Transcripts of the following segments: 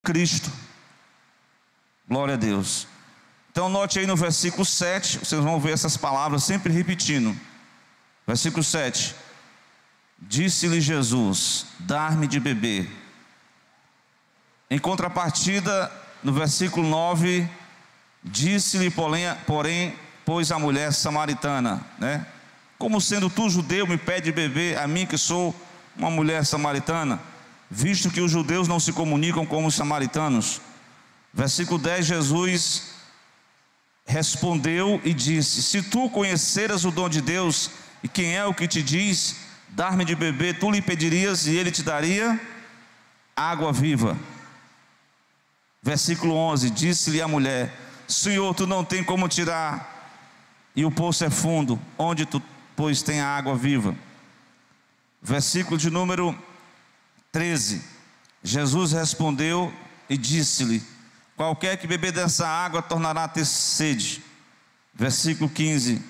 Cristo. Glória a Deus. Então note aí no versículo 7, vocês vão ver essas palavras sempre repetindo. Versículo 7. Disse-lhe Jesus: dar-me de beber. Em contrapartida, no versículo 9, disse-lhe porém, pois a mulher samaritana, né? Como sendo tu judeu, me pede beber a mim que sou uma mulher samaritana, visto que os judeus não se comunicam como os samaritanos. Versículo 10, Jesus respondeu e disse: se tu conheceras o dom de Deus, e quem é o que te diz, dar-me de beber, tu lhe pedirias e ele te daria água viva. Versículo 11, disse-lhe a mulher: Senhor, tu não tem como tirar, e o poço é fundo, onde tu, pois, tem a água viva. Versículo de número 13, Jesus respondeu e disse-lhe: qualquer que beber dessa água tornará a ter sede. Versículo 15,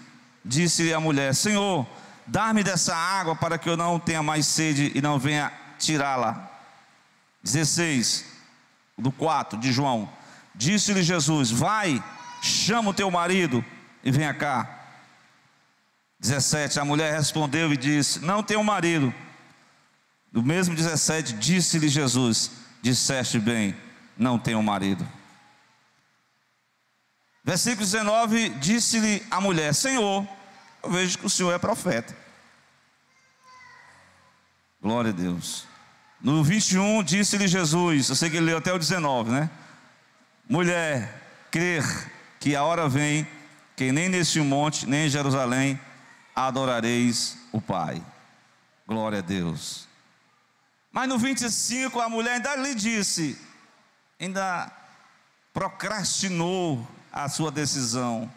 disse-lhe a mulher: Senhor, dá-me dessa água para que eu não tenha mais sede e não venha tirá-la. 16, do 4 de João, disse-lhe Jesus: vai, chama o teu marido e venha cá. 17, a mulher respondeu e disse: não tenho marido. Do mesmo 17, disse-lhe Jesus: disseste bem, não tenho marido. Versículo 19, disse-lhe a mulher: Senhor, eu vejo que o Senhor é profeta. Glória a Deus. No 21, disse-lhe Jesus, eu sei que ele leu até o 19, né? Mulher, crer que a hora vem, que nem neste monte, nem em Jerusalém, adorareis o Pai. Glória a Deus. Mas no 25, a mulher ainda lhe disse, ainda procrastinou a sua decisão.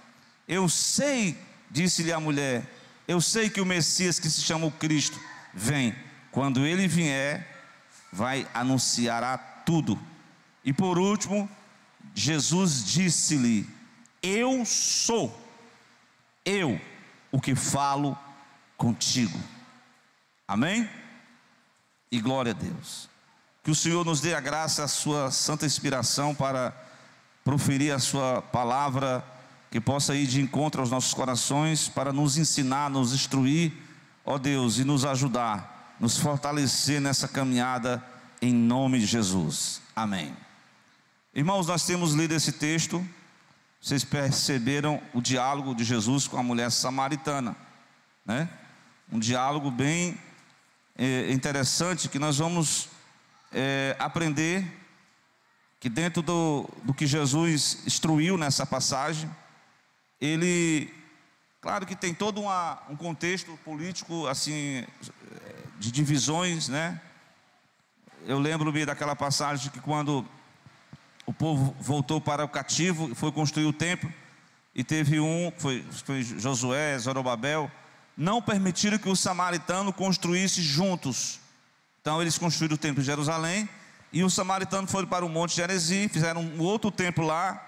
Eu sei, disse-lhe a mulher, eu sei que o Messias, que se chama o Cristo, vem. Quando ele vier, vai anunciar a tudo. E por último, Jesus disse-lhe: eu sou, eu, o que falo contigo. Amém? E glória a Deus. Que o Senhor nos dê a graça, a sua santa inspiração para proferir a sua palavra, que possa ir de encontro aos nossos corações, para nos ensinar, nos instruir, ó Deus, e nos ajudar, nos fortalecer nessa caminhada, em nome de Jesus. Amém. Irmãos, nós temos lido esse texto. Vocês perceberam o diálogo de Jesus com a mulher samaritana, né? Um diálogo bem interessante, que nós vamos aprender que dentro do que Jesus instruiu nessa passagem, ele, claro que tem todo um contexto político assim, de divisões, né? Eu lembro-me daquela passagem que quando o povo voltou para o cativo, foi construir o templo, e teve foi Josué, Zorobabel, não permitiram que os samaritanos construíssem juntos. Então eles construíram o templo de Jerusalém, e os samaritanos foram para o Monte Gerizim, fizeram um outro templo lá,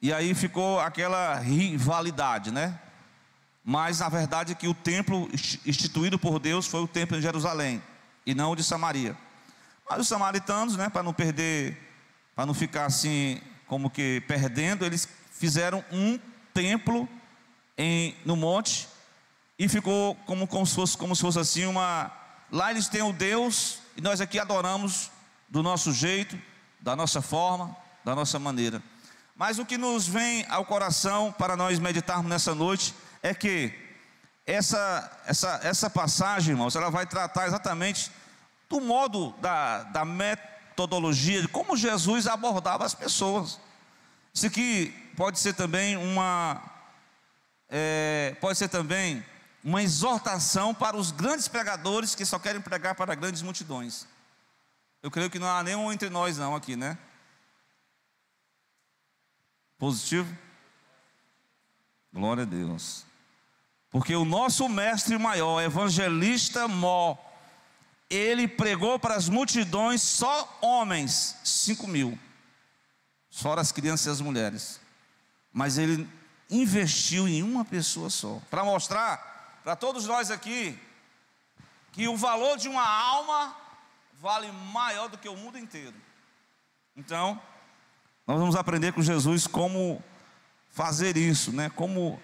e aí ficou aquela rivalidade, né? Mas na verdade que o templo instituído por Deus foi o templo de Jerusalém, e não o de Samaria. Mas os samaritanos, né, para não perder, para não ficar assim como que perdendo, eles fizeram um templo no monte, e ficou como se fosse assim lá eles têm o Deus, e nós aqui adoramos do nosso jeito, da nossa forma, da nossa maneira. Mas o que nos vem ao coração para nós meditarmos nessa noite é que essa passagem, irmãos, ela vai tratar exatamente do modo da metodologia, de como Jesus abordava as pessoas. Isso aqui pode ser também uma exortação para os grandes pregadores que só querem pregar para grandes multidões. Eu creio que não há nenhum entre nós não aqui, né? Positivo? Glória a Deus. Porque o nosso mestre maior, evangelista Mó, ele pregou para as multidões, só homens, 5.000, fora as crianças e as mulheres. Mas ele investiu em uma pessoa só, para mostrar para todos nós aqui que o valor de uma alma vale maior do que o mundo inteiro. Então, nós vamos aprender com Jesus como fazer isso, né? Como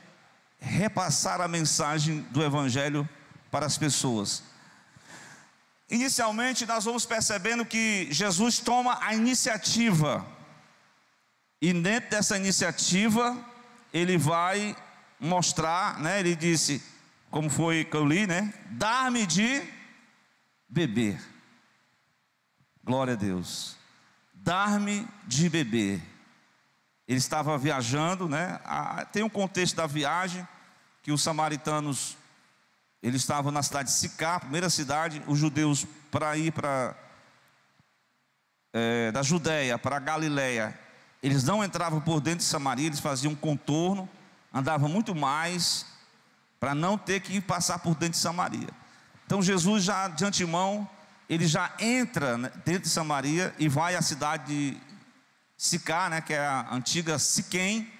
repassar a mensagem do Evangelho para as pessoas. Inicialmente, nós vamos percebendo que Jesus toma a iniciativa, e dentro dessa iniciativa, ele vai mostrar, né? Ele disse, como foi que eu li, né? Dar-me de beber. Glória a Deus. Dar-me de beber. Ele estava viajando, né? Tem um contexto da viagem, que os samaritanos, eles estavam na cidade de Sicá, primeira cidade. Os judeus, para ir da Judéia para a Galiléia, eles não entravam por dentro de Samaria, eles faziam um contorno, andavam muito mais, para não ter que passar por dentro de Samaria. Então Jesus já de antemão, ele já entra dentro de Samaria e vai à cidade de Sicá, né, que é a antiga Siquém,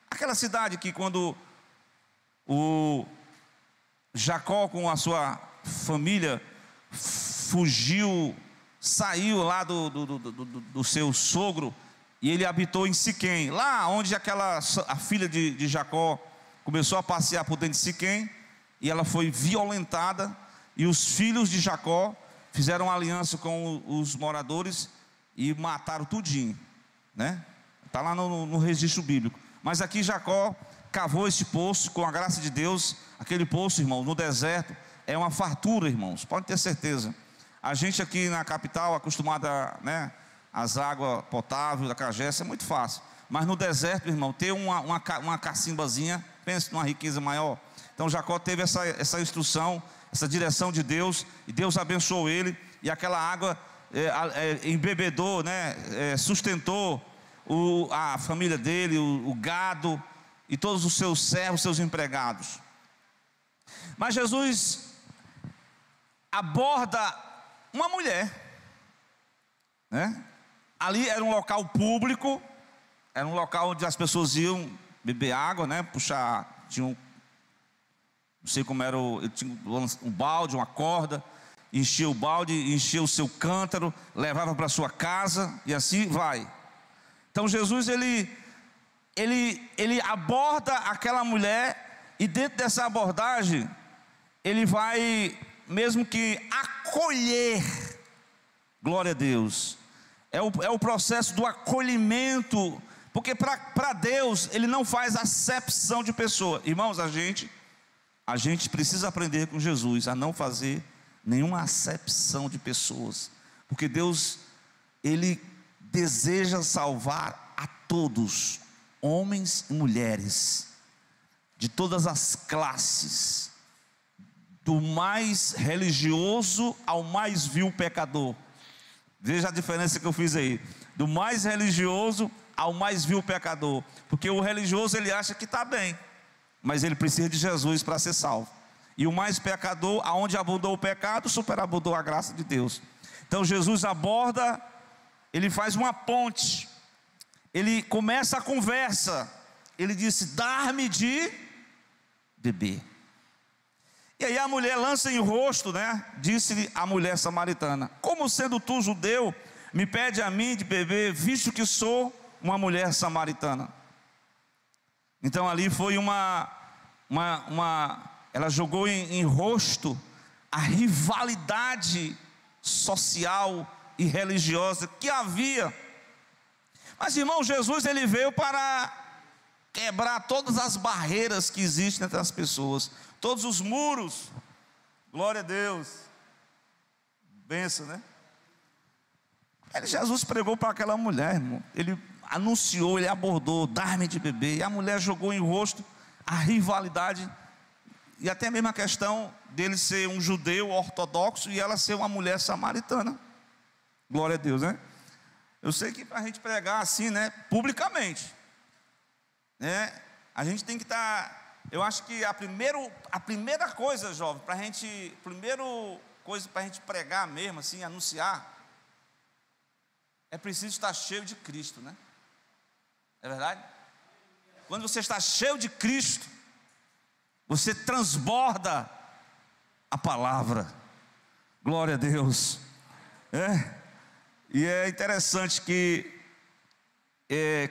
aquela cidade que quando o Jacó com a sua família fugiu, saiu lá do seu sogro, e ele habitou em Siquém, lá onde a filha de Jacó começou a passear por dentro de Siquém, e ela foi violentada, e os filhos de Jacó fizeram aliança com os moradores e mataram tudinho, né? Está lá no registro bíblico. Mas aqui Jacó cavou esse poço com a graça de Deus. Aquele poço, irmão, no deserto é uma fartura, irmãos, pode ter certeza. A gente aqui na capital, acostumada, né, às águas potáveis da Cagessa, é muito fácil. Mas no deserto, irmão, ter uma cacimbazinha, pense numa riqueza maior. Então Jacó teve essa instrução, essa direção de Deus, e Deus abençoou ele, e aquela água embebedou, né, sustentou a família dele, o gado, e todos os seus servos, seus empregados. Mas Jesus aborda uma mulher, né? Ali era um local público, era um local onde as pessoas iam beber água, né? Puxar, não sei como era, tinha um balde, uma corda, enchia o balde, enchia o seu cântaro, levava para sua casa, e assim vai. Então Jesus, ele aborda aquela mulher, e dentro dessa abordagem, ele vai mesmo que acolher, glória a Deus, é o processo do acolhimento, porque para Deus, Ele não faz acepção de pessoa. Irmãos, a gente precisa aprender com Jesus a não fazer nenhuma acepção de pessoas, porque Deus, Ele deseja salvar a todos, homens e mulheres, de todas as classes, do mais religioso ao mais vil pecador. Veja a diferença que eu fiz aí, do mais religioso ao mais vil pecador, porque o religioso ele acha que está bem, mas ele precisa de Jesus para ser salvo, e o mais pecador, aonde abundou o pecado, superabundou a graça de Deus. Então Jesus aborda, ele faz uma ponte, ele começa a conversa, ele disse, dar-me de beber. E aí a mulher lança em rosto, né? Disse-lhe a mulher samaritana, como sendo tu judeu, me pede a mim de beber, visto que sou uma mulher samaritana. Então ali foi ela jogou em rosto a rivalidade social e religiosa que havia. Mas irmão, Jesus ele veio para quebrar todas as barreiras que existem entre as pessoas, todos os muros. Glória a Deus. Benção, né? Jesus pregou para aquela mulher, irmão. Ele anunciou, ele abordou, dar-me de beber. E a mulher jogou em rosto a rivalidade, e até mesmo a questão dele ser um judeu ortodoxo e ela ser uma mulher samaritana. Glória a Deus, né? Eu sei que para a gente pregar assim, né, publicamente, né, a gente tem que estar. Eu acho que a primeira coisa, jovem, para a gente pregar mesmo, assim, anunciar, é preciso estar cheio de Cristo, né? É verdade? Quando você está cheio de Cristo, você transborda a palavra. Glória a Deus. E é interessante que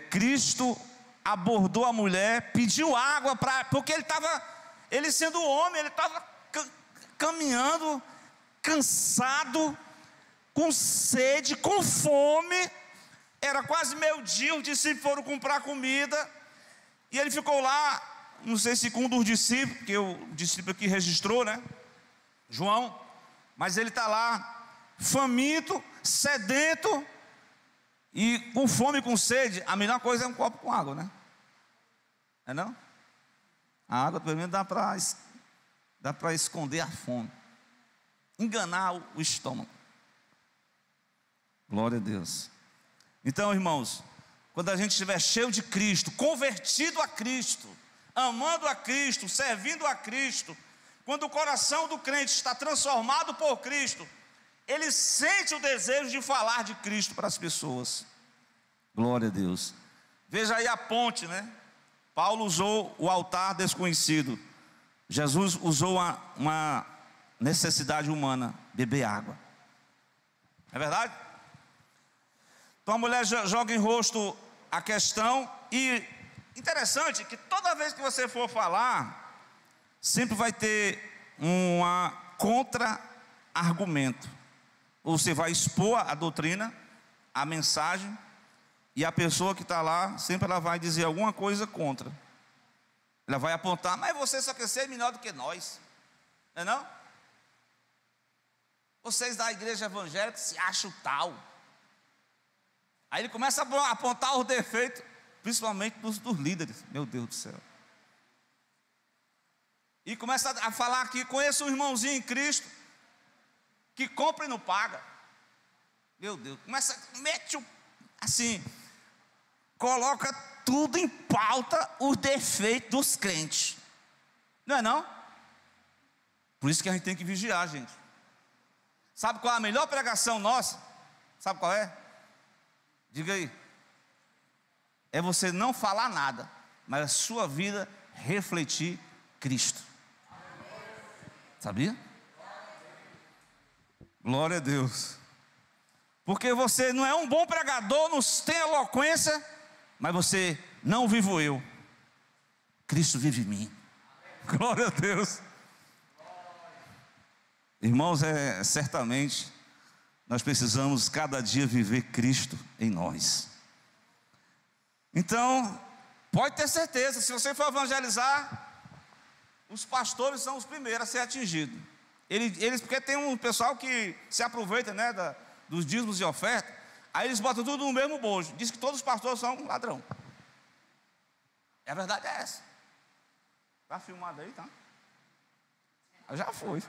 Cristo abordou a mulher, pediu água porque ele sendo homem, ele estava caminhando, cansado, com sede, com fome. Era quase meio-dia, os discípulos foram comprar comida, e ele ficou lá, não sei se com um dos discípulos, porque o discípulo aqui registrou, né? João, mas ele está lá, faminto, sedento, e com fome e com sede. A melhor coisa é um copo com água, né? É não? A água pelo menos dá para esconder a fome, enganar o estômago. Glória a Deus. Então, irmãos, quando a gente estiver cheio de Cristo, convertido a Cristo, amando a Cristo, servindo a Cristo, quando o coração do crente está transformado por Cristo, ele sente o desejo de falar de Cristo para as pessoas. Glória a Deus. Veja aí a ponte, né? Paulo usou o altar desconhecido. Jesus usou uma necessidade humana, beber água. É verdade? Então a mulher joga em rosto a questão, e interessante que toda vez que você for falar, sempre vai ter uma contra-argumento. Você vai expor a doutrina, a mensagem, e a pessoa que está lá, sempre ela vai dizer alguma coisa contra. Ela vai apontar, mas você só quer ser melhor do que nós, não é não? Vocês da igreja evangélica se acham tal. Aí ele começa a apontar os defeitos, principalmente dos líderes. Meu Deus do céu. E começa a falar que conheço um irmãozinho em Cristo que compra e não paga. Meu Deus, coloca tudo em pauta, os defeitos dos crentes. Não é não? Por isso que a gente tem que vigiar, gente. Sabe qual é a melhor pregação nossa? Sabe qual é? Diga aí. É você não falar nada, mas a sua vida refletir Cristo. Sabia? Glória a Deus. Porque você não é um bom pregador, não tem eloquência, mas você não vivo eu, Cristo vive em mim. Glória a Deus. Irmãos, certamente nós precisamos cada dia viver Cristo em nós. Então, pode ter certeza, se você for evangelizar, os pastores são os primeiros a ser atingidos. Eles porque tem um pessoal que se aproveita, né, dos dízimos e ofertas, aí eles botam tudo no mesmo bojo. Diz que todos os pastores são ladrão. E a verdade é essa. Está filmado aí, tá? Já foi.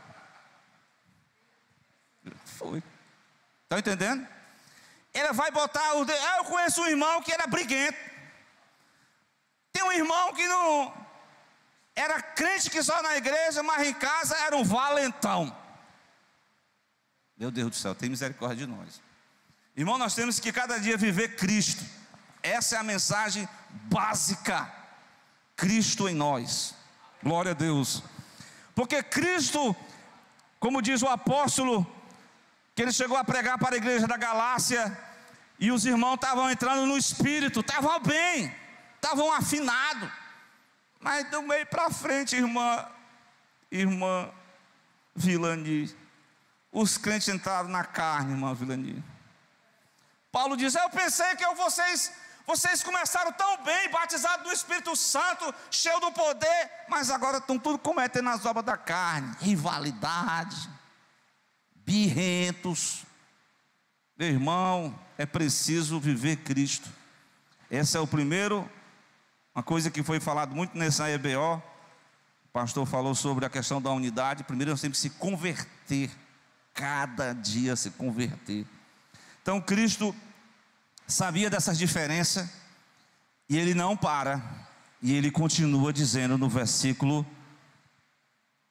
Estão entendendo? Ele vai botar eu conheço um irmão que era briguento. Tem um irmão que não era crente, que só na igreja, mas em casa era um valentão. Meu Deus do céu, tem misericórdia de nós. Irmão, nós temos que cada dia viver Cristo. Essa é a mensagem básica. Cristo em nós. Glória a Deus. Porque Cristo, como diz o apóstolo, que ele chegou a pregar para a igreja da Galácia, e os irmãos estavam entrando no Espírito, estavam bem, estavam afinados, mas do meio para frente, irmã Vilani, os crentes entraram na carne, irmã Vilani. Paulo diz, eu pensei que vocês começaram tão bem, batizados no Espírito Santo, cheio do poder, mas agora estão tudo cometendo as obras da carne, rivalidade, birrentos. Meu irmão, é preciso viver Cristo. Essa é uma coisa que foi falado muito nessa EBO. O pastor falou sobre a questão da unidade. Primeiro nós temos que se converter, cada dia se converter. Então Cristo sabia dessas diferenças, e ele não para, e ele continua dizendo no versículo,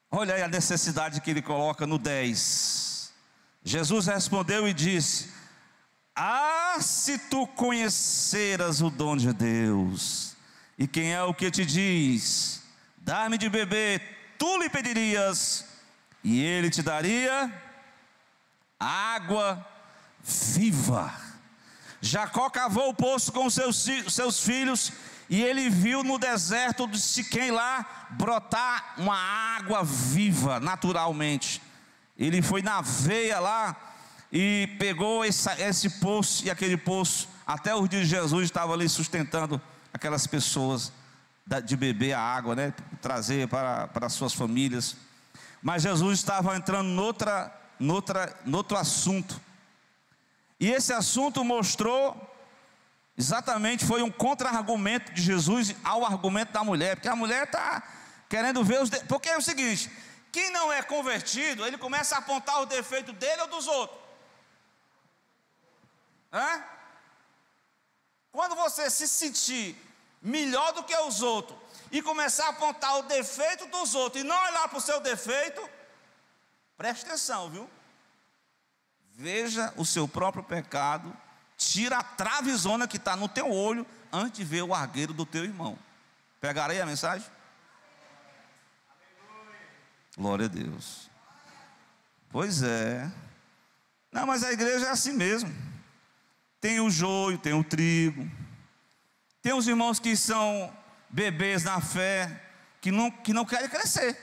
olha aí a necessidade que ele coloca no 10. Jesus respondeu e disse, se tu conheceras o dom de Deus, e quem é o que te diz, dá-me de beber, tu lhe pedirias, e ele te daria água viva. Jacó cavou o poço com seus filhos, e ele viu no deserto de Siquém lá brotar uma água viva, naturalmente. Ele foi na veia lá e pegou esse poço, e aquele poço, até os dias de Jesus, estava ali sustentando aquelas pessoas de beber a água, né? Trazer para as suas famílias. Mas Jesus estava entrando no outro assunto. E esse assunto mostrou, exatamente, foi um contra-argumento de Jesus ao argumento da mulher. Porque a mulher está querendo ver porque é o seguinte: quem não é convertido, ele começa a apontar o defeito dele ou dos outros. Quando você se sentir melhor do que os outros e começar a apontar o defeito dos outros e não olhar para o seu defeito, preste atenção, viu? Veja o seu próprio pecado, tira a travezona que está no teu olho antes de ver o argueiro do teu irmão. Pegarei a mensagem? Glória a Deus. Pois é. Não, mas a igreja é assim mesmo. Tem o joio, tem o trigo. Tem os irmãos que são bebês na fé, que não querem crescer.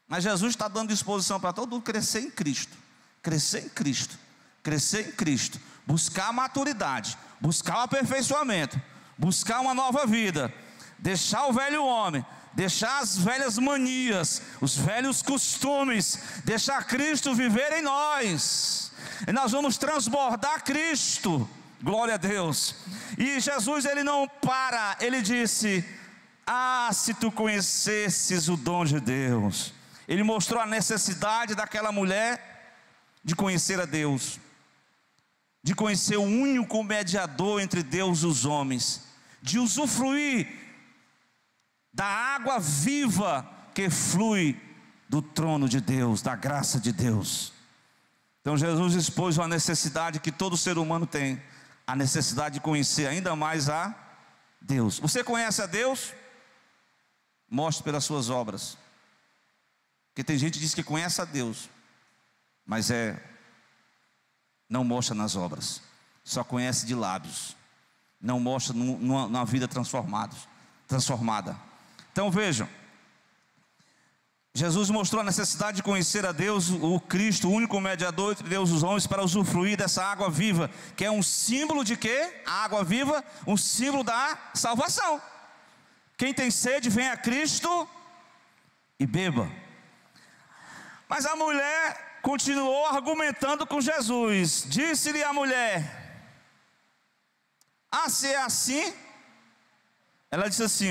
Mas Jesus está dando disposição para todo mundo crescer em Cristo. Crescer em Cristo. Crescer em Cristo. Buscar a maturidade. Buscar o aperfeiçoamento. Buscar uma nova vida. Deixar o velho homem. Deixar as velhas manias. Os velhos costumes. Deixar Cristo viver em nós. E nós vamos transbordar Cristo. Glória a Deus. E Jesus, ele não para. Ele disse: se tu conhecesses o dom de Deus. Ele mostrou a necessidade daquela mulher de conhecer a Deus, de conhecer o único mediador entre Deus e os homens, de usufruir da água viva que flui do trono de Deus, da graça de Deus. Então Jesus expôs uma necessidade que todo ser humano tem, a necessidade de conhecer ainda mais a Deus. Você conhece a Deus? Mostre pelas suas obras. Porque tem gente que diz que conhece a Deus, mas não mostra nas obras, só conhece de lábios, não mostra numa vida transformada. Então vejam, Jesus mostrou a necessidade de conhecer a Deus, o Cristo, o único mediador entre Deus e os homens, para usufruir dessa água viva, que é um símbolo de quê? A água viva, um símbolo da salvação. Quem tem sede, vem a Cristo e beba. Mas a mulher continuou argumentando com Jesus. Disse-lhe a mulher: se é assim. Ela disse assim,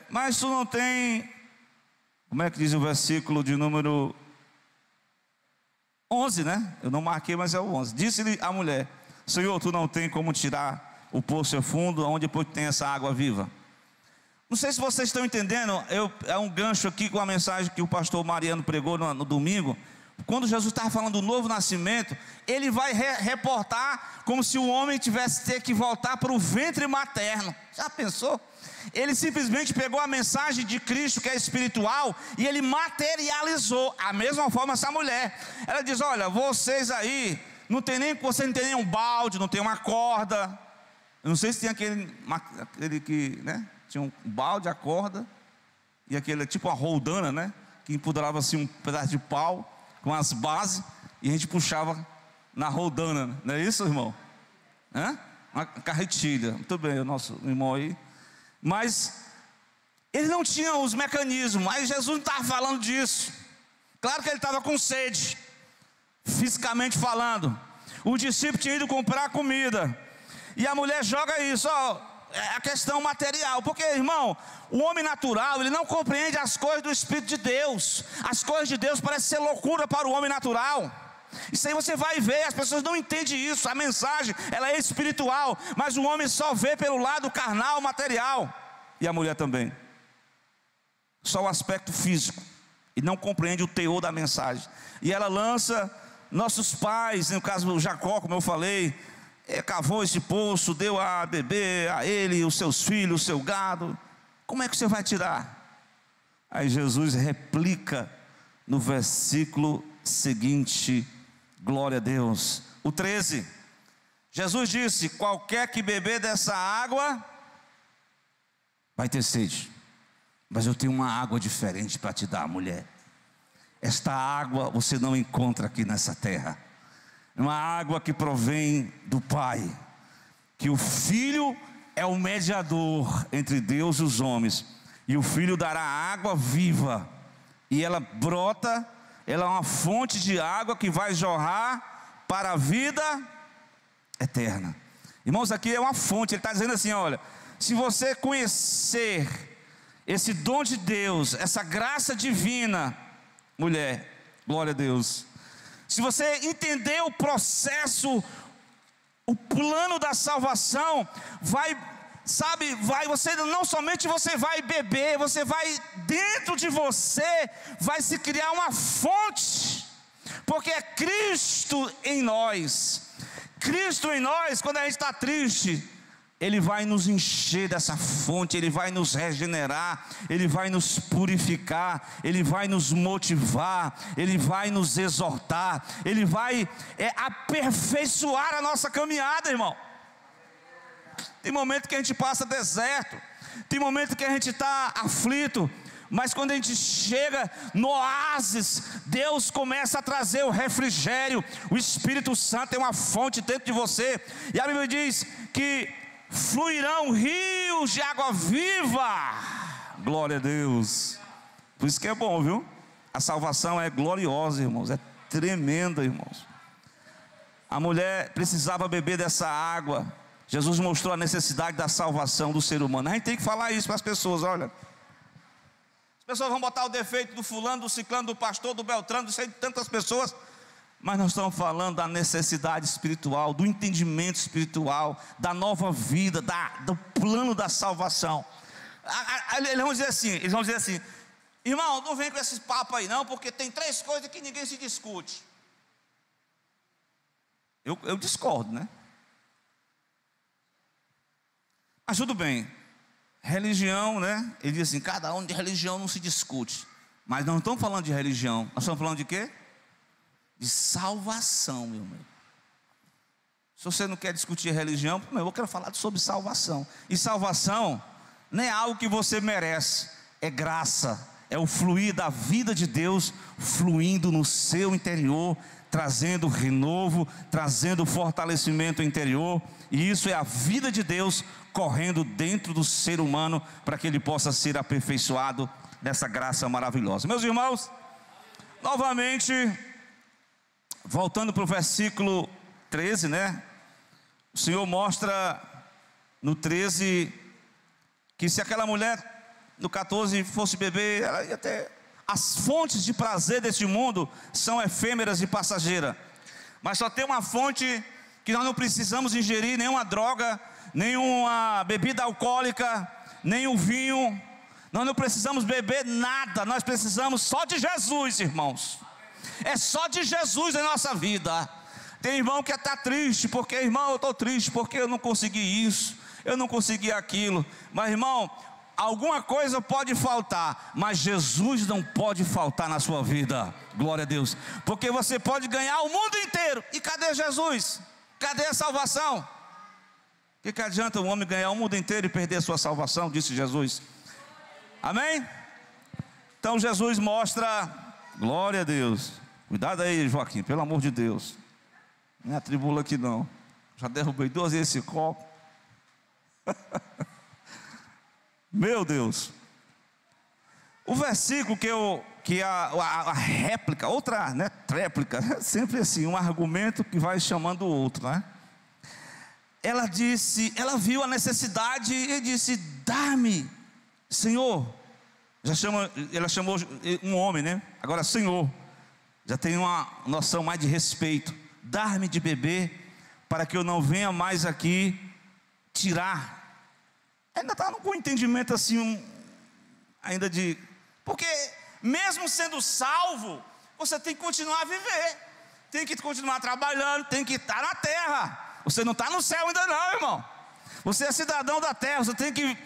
mas tu não tem, como é que diz o versículo de número 11, né? Eu não marquei, mas é o 11. Disse-lhe a mulher: Senhor, tu não tem como tirar o poço é fundo, onde depois tem essa água viva. Não sei se vocês estão entendendo, é um gancho aqui com a mensagem que o pastor Mariano pregou no domingo. Quando Jesus estava falando do novo nascimento, ele vai reportar como se o homem tivesse ter que voltar para o ventre materno. Já pensou? Ele simplesmente pegou a mensagem de Cristo, que é espiritual, e ele materializou. A mesma forma essa mulher, ela diz: olha, vocês aí, você não tem nem um balde, não tem uma corda. Eu não sei se tem aquele que, né? Tinha um balde, a corda, e aquele tipo uma roldana, né? Que empodurava assim um pedaço de pau com as bases, e a gente puxava na roldana. Não é isso, irmão? Uma carretilha. Muito bem, o nosso irmão aí. Mas ele não tinha os mecanismos. Mas Jesus não estava falando disso. Claro que ele estava com sede, fisicamente falando. O discípulo tinha ido comprar comida, e a mulher joga isso, é a questão material. Porque, irmão, o homem natural, ele não compreende as coisas do Espírito de Deus. As coisas de Deus parecem ser loucura para o homem natural. Isso aí você vai ver, as pessoas não entendem isso. A mensagem, ela é espiritual, mas o homem só vê pelo lado carnal, material. E a mulher também, só o aspecto físico, e não compreende o teor da mensagem. E ela lança nossos pais, no caso do Jacó, como eu falei, cavou esse poço, deu a beber a ele, os seus filhos, o seu gado. Como é que você vai tirar? Aí Jesus replica no versículo seguinte, glória a Deus: o 13. Jesus disse: qualquer que beber dessa água vai ter sede, mas eu tenho uma água diferente para te dar, mulher. Esta água você não encontra aqui nessa terra. É uma água que provém do Pai, que o Filho é o mediador entre Deus e os homens, e o Filho dará água viva, e ela brota, ela é uma fonte de água que vai jorrar para a vida eterna. Irmãos, aqui é uma fonte. Ele está dizendo assim: olha, se você conhecer esse dom de Deus, essa graça divina, mulher, glória a Deus, se você entender o processo, o plano da salvação, você não somente você vai beber, você vai, dentro de você, vai se criar uma fonte, porque é Cristo em nós. Cristo em nós, quando a gente está triste, Ele vai nos encher dessa fonte, Ele vai nos regenerar, Ele vai nos purificar, Ele vai nos motivar, Ele vai nos exortar, Ele vai aperfeiçoar a nossa caminhada, irmão. Tem momento que a gente passa deserto, tem momento que a gente está aflito, mas quando a gente chega no oásis, Deus começa a trazer o refrigério. O Espírito Santo é uma fonte dentro de você, e a Bíblia diz que fluirão rios de água viva. Glória a Deus. Por isso que é bom, viu? A salvação é gloriosa, irmãos, é tremenda, irmãos. A mulher precisava beber dessa água. Jesus mostrou a necessidade da salvação do ser humano. A gente tem que falar isso para as pessoas. Olha, as pessoas vão botar o defeito do fulano, do ciclano, do pastor, do beltrano, de tantas pessoas, mas nós estamos falando da necessidade espiritual, do entendimento espiritual, da nova vida, do plano da salvação. Eles vão dizer assim: irmão, não vem com esses papos aí não, porque tem 3 coisas que ninguém se discute. Eu discordo, né? Mas tudo bem, religião, né? Ele diz assim: cada um de religião não se discute. Mas nós não estamos falando de religião, nós estamos falando de quê? De salvação, meu irmão. Se você não quer discutir religião, eu quero falar sobre salvação. E salvação não é algo que você merece, é graça, é o fluir da vida de Deus fluindo no seu interior, trazendo renovo, trazendo fortalecimento interior. E isso é a vida de Deus correndo dentro do ser humano, para que ele possa ser aperfeiçoado nessa graça maravilhosa. Meus irmãos, novamente, voltando para o versículo 13, né? O Senhor mostra no 13 que se aquela mulher no 14 fosse beber, ela ia ter. As fontes de prazer deste mundo são efêmeras e passageiras, mas só tem uma fonte que nós não precisamos ingerir: nenhuma droga, nenhuma bebida alcoólica, nem o vinho. Nós não precisamos beber nada, nós precisamos só de Jesus, irmãos. É só de Jesus em nossa vida. Tem irmão que está triste, porque irmão, eu estou triste porque eu não consegui isso, eu não consegui aquilo. Mas irmão, alguma coisa pode faltar, mas Jesus não pode faltar na sua vida. Glória a Deus. Porque você pode ganhar o mundo inteiro, e cadê Jesus? Cadê a salvação? O que adianta um homem ganhar o mundo inteiro e perder a sua salvação? Disse Jesus. Amém? Então Jesus mostra, glória a Deus. Cuidado aí, Joaquim, pelo amor de Deus, não me atribula aqui não. Já derrubei 2 vezes esse copo. Meu Deus. O versículo que a réplica, outra, né, tréplica, sempre assim, um argumento que vai chamando o outro, né? Ela viu a necessidade e disse: dá-me, Senhor. Ela chamou um homem, né? Agora, Senhor, já tem uma noção mais de respeito. Dar-me de beber, para que eu não venha mais aqui tirar. Ainda está com um entendimento assim, ainda de... Porque mesmo sendo salvo, você tem que continuar a viver, tem que continuar trabalhando, tem que estar na terra. Você não está no céu ainda não, irmão. Você é cidadão da terra, você tem que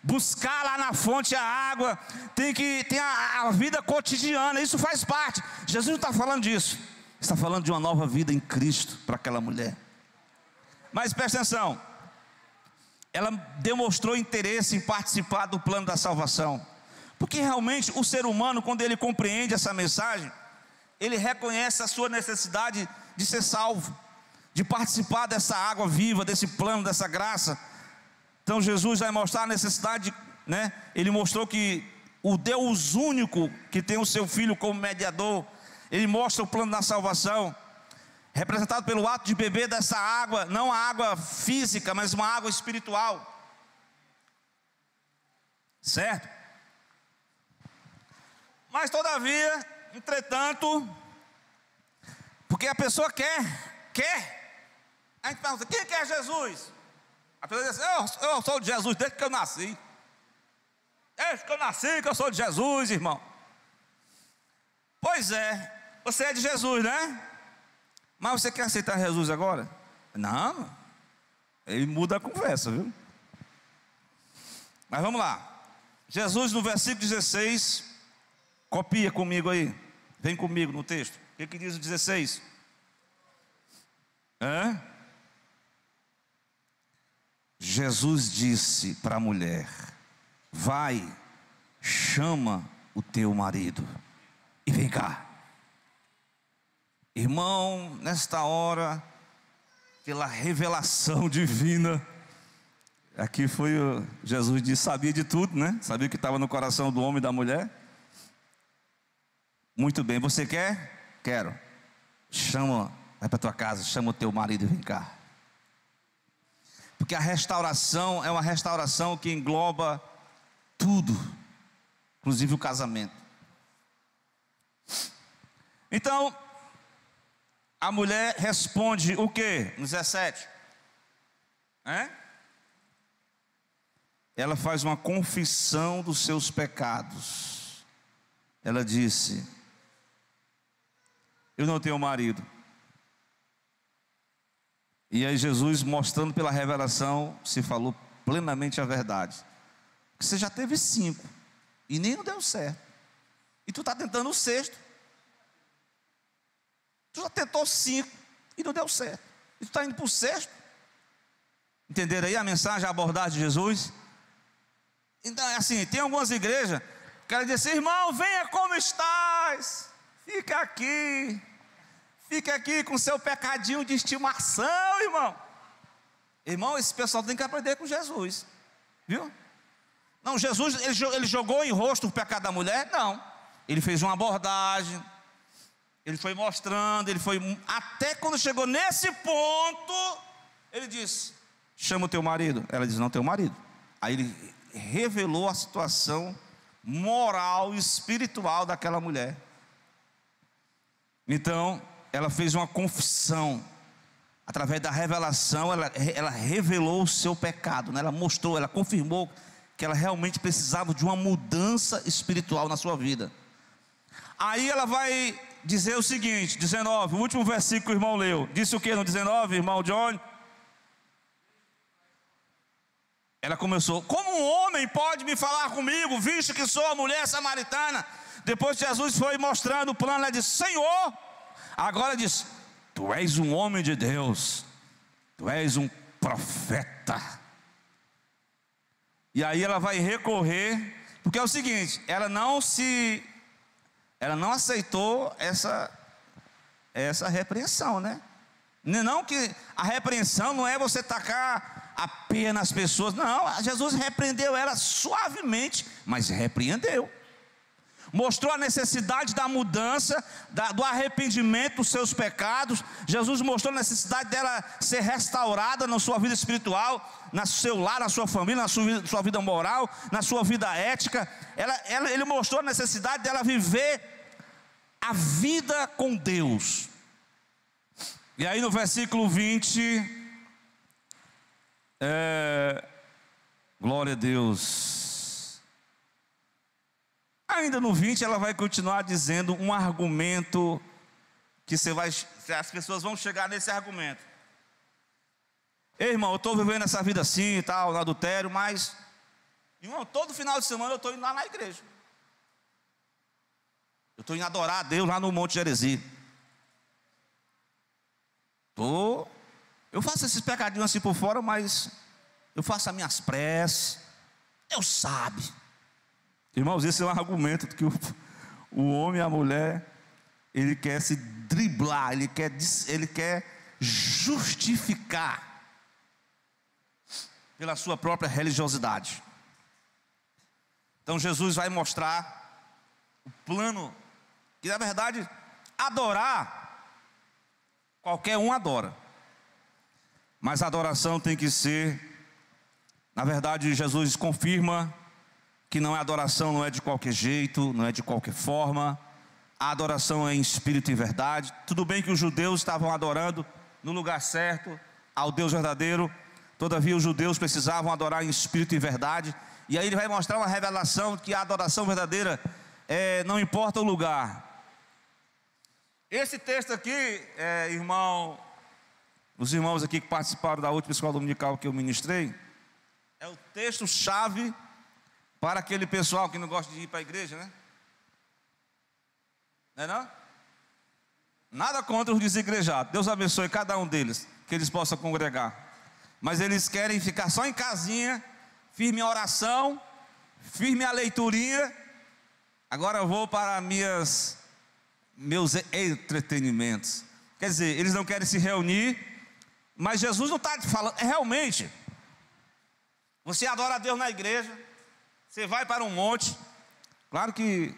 buscar lá na fonte a água, tem que ter a vida cotidiana, isso faz parte. Jesus não está falando disso. Está falando de uma nova vida em Cristo para aquela mulher. Mas presta atenção, ela demonstrou interesse em participar do plano da salvação, porque realmente o ser humano, quando ele compreende essa mensagem, ele reconhece a sua necessidade de ser salvo, de participar dessa água viva, desse plano, dessa graça. Então Jesus vai mostrar a necessidade, né? Ele mostrou que o Deus único, que tem o seu Filho como mediador, ele mostra o plano da salvação, representado pelo ato de beber dessa água, não a água física, mas uma água espiritual, certo? Mas todavia, entretanto, porque a pessoa quer, a gente pergunta, quem quer Jesus? A pessoa diz assim, eu sou de Jesus desde que eu nasci. Desde que eu nasci que eu sou de Jesus, irmão. Pois é, você é de Jesus, né? Mas você quer aceitar Jesus agora? Não, ele muda a conversa, viu? Mas vamos lá. Jesus no versículo 16, copia comigo aí, vem comigo no texto. O que diz o 16? Jesus disse para a mulher: vai, chama o teu marido e vem cá. Irmão, nesta hora, pela revelação divina, aqui foi Jesus disse, sabia de tudo, né? Sabia o que estava no coração do homem e da mulher. Muito bem, você quer? Quero. Chama, vai para tua casa, chama o teu marido e vem cá. Porque a restauração é uma restauração que engloba tudo, inclusive o casamento. Então, a mulher responde o que? No 17. Ela faz uma confissão dos seus pecados. Ela disse: eu não tenho marido. E aí Jesus, mostrando pela revelação, se falou plenamente a verdade. Você já teve 5 e nem não deu certo. E tu está tentando o 6º. Tu já tentou 5 e não deu certo. E tu está indo para o 6º. Entenderam aí a mensagem, a abordagem de Jesus? Então é assim, tem algumas igrejas que ela diz assim: irmão, venha como estás. Fica aqui com seu pecadinho de estimação, irmão. Irmão, esse pessoal tem que aprender com Jesus, viu? Não, Jesus, ele jogou em rosto o pecado da mulher? Não. Ele fez uma abordagem, ele foi mostrando, até quando chegou nesse ponto, ele disse: chama o teu marido. Ela diz: não tenho marido. Aí ele revelou a situação moral e espiritual daquela mulher. Então, ela fez uma confissão. Através da revelação, ela revelou o seu pecado, né? Ela mostrou, ela confirmou que ela realmente precisava de uma mudança espiritual na sua vida. Aí ela vai dizer o seguinte, 19, o último versículo que o irmão leu. Disse o que no 19, irmão John? Ela começou: como um homem pode me falar comigo, visto que sou a mulher samaritana? Depois Jesus foi mostrando o plano, ela disse: Senhor, agora diz: tu és um homem de Deus, tu és um profeta. E aí ela vai recorrer, porque é o seguinte, ela não aceitou essa repreensão, né? Não que a repreensão não é você tacar a pena nas pessoas, não. Jesus repreendeu ela suavemente, mas repreendeu. Mostrou a necessidade da mudança, do arrependimento dos seus pecados. Jesus mostrou a necessidade dela ser restaurada na sua vida espiritual, no seu lar, na sua família, na sua vida moral, na sua vida ética. Ele mostrou a necessidade dela viver a vida com Deus. E aí no versículo 20, glória a Deus. Ainda no 20 ela vai continuar dizendo um argumento que as pessoas vão chegar nesse argumento. Ei, irmão, eu estou vivendo essa vida assim e tal, no adultério, mas, irmão, todo final de semana eu estou indo lá na igreja. Eu estou indo adorar a Deus lá no Monte Gerizim. Eu faço esses pecadinhos assim por fora, mas eu faço as minhas preces. Deus sabe. Irmãos, esse é um argumento que o homem e a mulher, ele quer se driblar, ele quer justificar pela sua própria religiosidade. Então Jesus vai mostrar o plano, que na verdade, adorar, qualquer um adora, mas a adoração tem que ser, na verdade, Jesus confirma que não é adoração, não é de qualquer jeito, não é de qualquer forma. A adoração é em espírito e verdade. Tudo bem que os judeus estavam adorando no lugar certo, ao Deus verdadeiro. Todavia os judeus precisavam adorar em espírito e verdade. E aí ele vai mostrar uma revelação que a adoração verdadeira não importa o lugar. Esse texto aqui, os irmãos aqui que participaram da última escola dominical que eu ministrei, é o texto-chave para aquele pessoal que não gosta de ir para a igreja, né? Não é não? Nada contra os desigrejados. Deus abençoe cada um deles, que eles possam congregar. Mas eles querem ficar só em casinha, firme a oração, firme a leiturinha. Agora eu vou para meus entretenimentos. Quer dizer, eles não querem se reunir, mas Jesus não está falando, realmente, você adora a Deus na igreja, você vai para um monte, claro que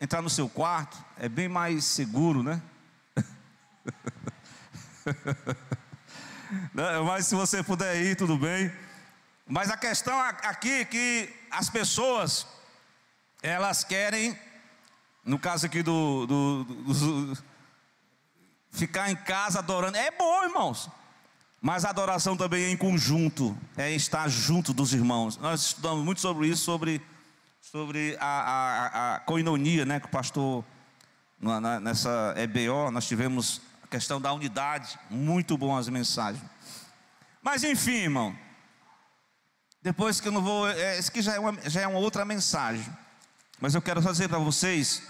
entrar no seu quarto é bem mais seguro, né? Mas se você puder ir, tudo bem. Mas a questão aqui é que as pessoas, elas querem, no caso aqui ficar em casa adorando. É bom, irmãos, mas a adoração também é em conjunto, é estar junto dos irmãos. Nós estudamos muito sobre isso, sobre a koinonia, né, que o pastor, nessa EBO, nós tivemos a questão da unidade. Muito bom as mensagens. Mas enfim, irmão, depois que eu não vou, isso aqui já é uma outra mensagem, mas eu quero só dizer para vocês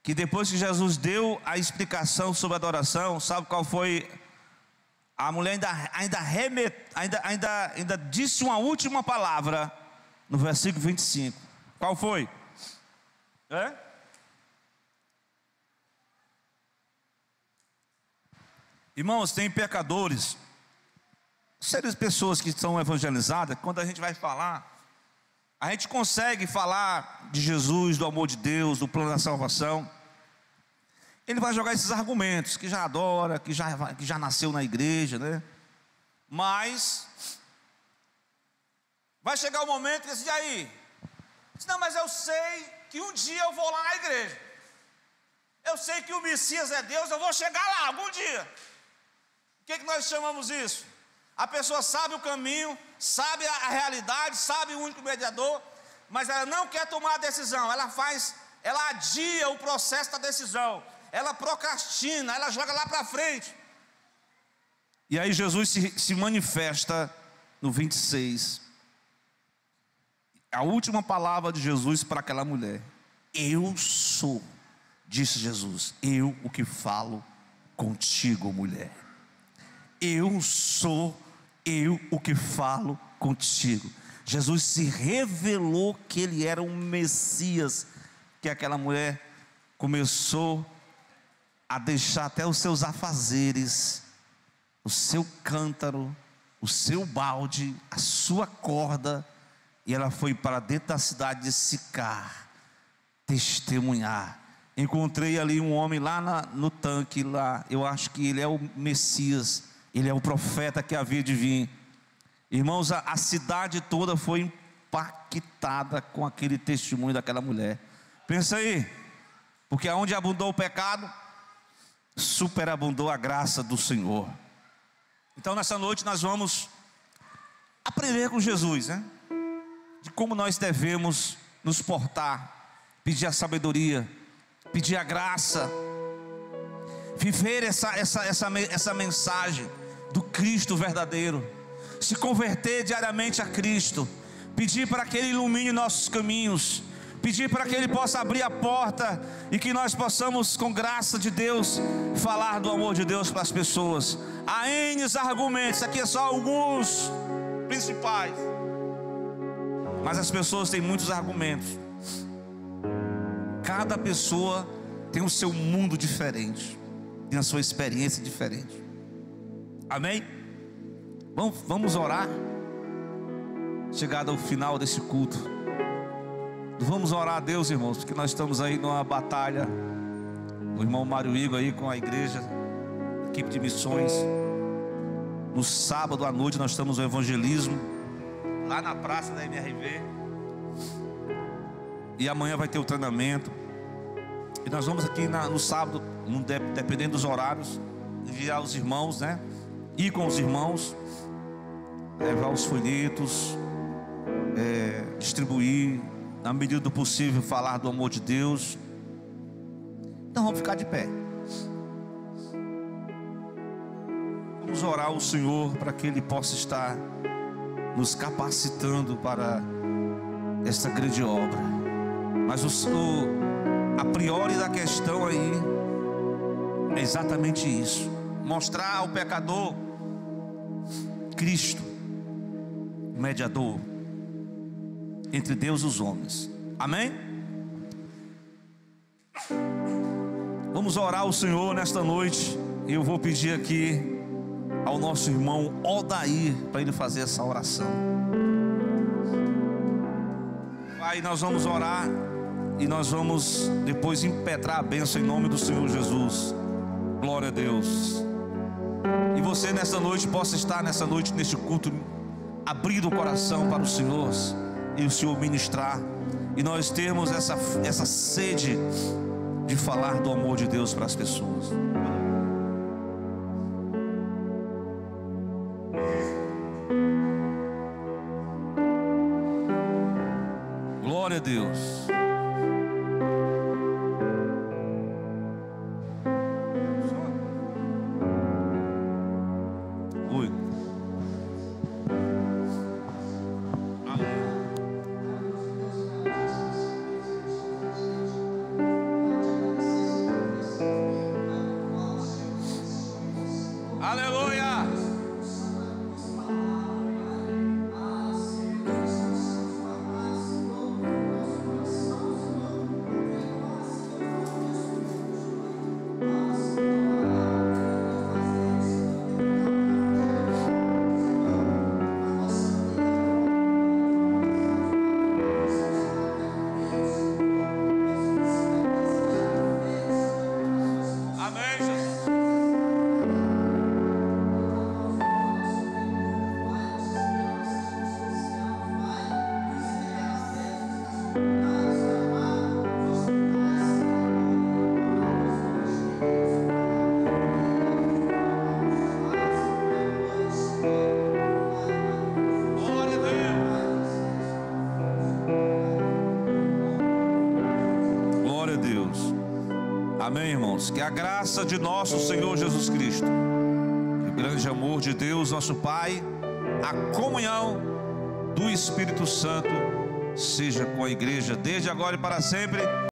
que depois que Jesus deu a explicação sobre a adoração, sabe qual foi? A mulher ainda disse uma última palavra no versículo 25. Qual foi? Irmãos, tem pecadores, pessoas que são evangelizadas. Quando a gente vai falar, a gente consegue falar de Jesus, do amor de Deus, do plano da salvação. Ele vai jogar esses argumentos, que já adora, que já nasceu na igreja, né? Mas vai chegar o momento que diz, e aí? Não, mas eu sei que um dia eu vou lá na igreja. Eu sei que o Messias é Deus, eu vou chegar lá algum dia. O que nós chamamos isso? A pessoa sabe o caminho, sabe a realidade, sabe o único mediador, mas ela não quer tomar a decisão. Ela adia o processo da decisão. Ela procrastina, ela joga lá para frente. E aí Jesus se manifesta no 26. A última palavra de Jesus para aquela mulher: eu sou, disse Jesus, eu o que falo contigo, mulher. Eu sou, eu o que falo contigo. Jesus se revelou que ele era um Messias, que aquela mulher começou a deixar até os seus afazeres, o seu cântaro, o seu balde, a sua corda, e ela foi para dentro da cidade de Sicar testemunhar. Encontrei ali um homem lá no tanque lá, eu acho que ele é o Messias, ele é o profeta que havia de vir. Irmãos, a cidade toda foi impactada com aquele testemunho daquela mulher. Pensa aí, porque aonde abundou o pecado, superabundou a graça do Senhor. Então nessa noite nós vamos aprender com Jesus, né? De como nós devemos nos portar, pedir a sabedoria, pedir a graça, viver essa mensagem do Cristo verdadeiro, se converter diariamente a Cristo, pedir para que Ele ilumine nossos caminhos, pedir para que Ele possa abrir a porta e que nós possamos, com graça de Deus, falar do amor de Deus para as pessoas. Há N argumentos, aqui é só alguns principais, mas as pessoas têm muitos argumentos. Cada pessoa tem o seu mundo diferente, tem a sua experiência diferente. Amém? Vamos orar. Chegado ao final desse culto, vamos orar a Deus, irmãos, porque nós estamos aí numa batalha. O irmão Mário Igor aí com a igreja, equipe de missões. No sábado à noite nós estamos no evangelismo lá na praça da MRV, e amanhã vai ter o treinamento. E nós vamos aqui no sábado, dependendo dos horários, enviar os irmãos, né? Ir com os irmãos, levar os folhetos, distribuir, na medida do possível, falar do amor de Deus. Então vamos ficar de pé. Vamos orar ao Senhor para que Ele possa estar nos capacitando para esta grande obra. Mas a priori da questão aí é exatamente isso: mostrar ao pecador Cristo, mediador entre Deus e os homens. Amém? Vamos orar ao Senhor nesta noite. E eu vou pedir aqui ao nosso irmão Odair para ele fazer essa oração. Pai, nós vamos orar e nós vamos depois impetrar a bênção em nome do Senhor Jesus. Glória a Deus. E você nessa noite possa estar nessa noite, neste culto, abrindo o coração para o Senhor e o Senhor ministrar, e nós termos essa sede de falar do amor de Deus para as pessoas. Glória a Deus. Oi. Aleluia. Amém, Jesus. Glória a Deus. Amém, irmãos. Que a graça de nosso Senhor Jesus Cristo, que o grande amor de Deus, nosso Pai, a comunhão do Espírito Santo seja com a igreja desde agora e para sempre.